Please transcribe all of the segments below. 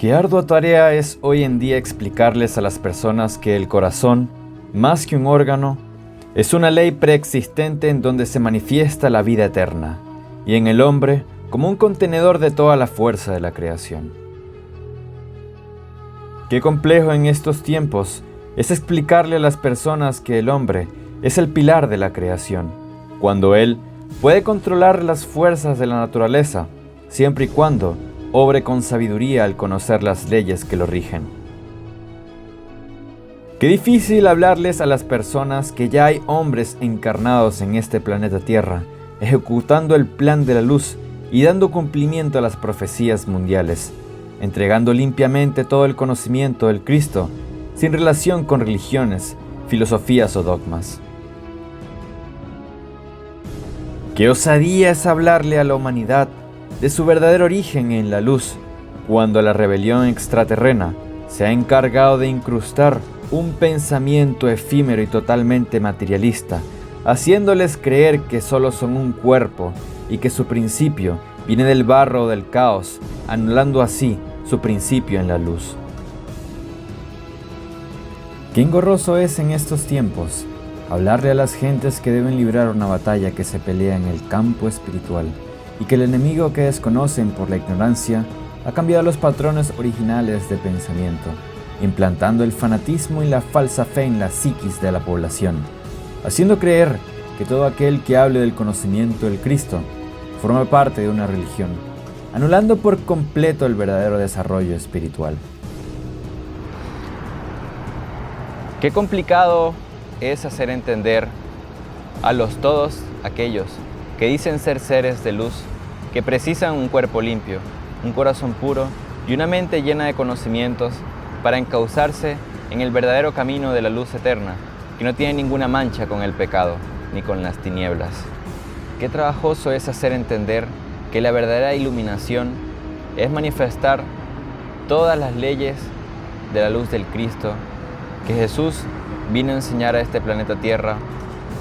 Qué ardua tarea es hoy en día explicarles a las personas que el corazón, más que un órgano, es una ley preexistente en donde se manifiesta la vida eterna, y en el hombre como un contenedor de toda la fuerza de la creación. Qué complejo en estos tiempos es explicarle a las personas que el hombre es el pilar de la creación, cuando él puede controlar las fuerzas de la naturaleza, siempre y cuando obre con sabiduría al conocer las leyes que lo rigen. Qué difícil hablarles a las personas que ya hay hombres encarnados en este planeta Tierra, ejecutando el plan de la luz y dando cumplimiento a las profecías mundiales, entregando limpiamente todo el conocimiento del Cristo, sin relación con religiones, filosofías o dogmas. Qué osadía es hablarle a la humanidad de su verdadero origen en la luz, cuando la rebelión extraterrena se ha encargado de incrustar un pensamiento efímero y totalmente materialista, haciéndoles creer que solo son un cuerpo y que su principio viene del barro o del caos, anulando así su principio en la luz. Qué engorroso es en estos tiempos hablarle a las gentes que deben librar una batalla que se pelea en el campo espiritual y que el enemigo que desconocen por la ignorancia ha cambiado los patrones originales de pensamiento, implantando el fanatismo y la falsa fe en la psiquis de la población, haciendo creer que todo aquel que hable del conocimiento del Cristo forma parte de una religión, anulando por completo el verdadero desarrollo espiritual. Qué complicado es hacer entender a todos aquellos que dicen ser seres de luz, que precisan un cuerpo limpio, un corazón puro y una mente llena de conocimientos para encauzarse en el verdadero camino de la luz eterna, que no tiene ninguna mancha con el pecado ni con las tinieblas. Qué trabajoso es hacer entender que la verdadera iluminación es manifestar todas las leyes de la luz del Cristo, que Jesús vino a enseñar a este planeta Tierra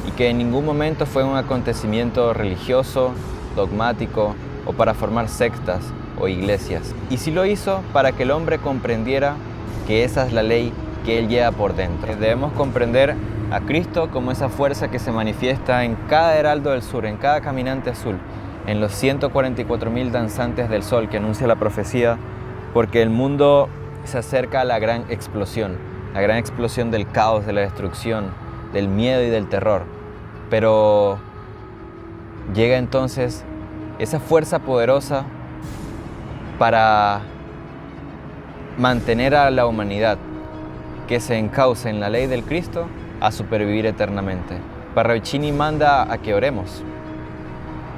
y que en ningún momento fue un acontecimiento religioso, dogmático o para formar sectas o iglesias. Y sí lo hizo para que el hombre comprendiera que esa es la ley que él lleva por dentro. Debemos comprender a Cristo como esa fuerza que se manifiesta en cada heraldo del sur, en cada caminante azul, en los 144.000 danzantes del sol que anuncia la profecía, porque el mundo se acerca a la gran explosión del caos, de la destrucción, del miedo y del terror. Pero llega entonces esa fuerza poderosa para mantener a la humanidad que se encauce en la ley del Cristo a supervivir eternamente. Parravicini manda a que oremos.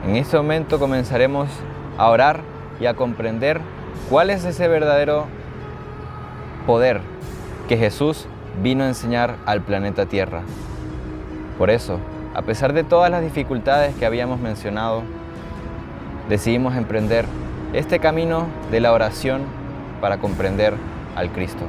En este momento comenzaremos a orar y a comprender cuál es ese verdadero poder que Jesús vino a enseñar al planeta Tierra. Por eso, a pesar de todas las dificultades que habíamos mencionado, decidimos emprender este camino de la oración para comprender al Cristo.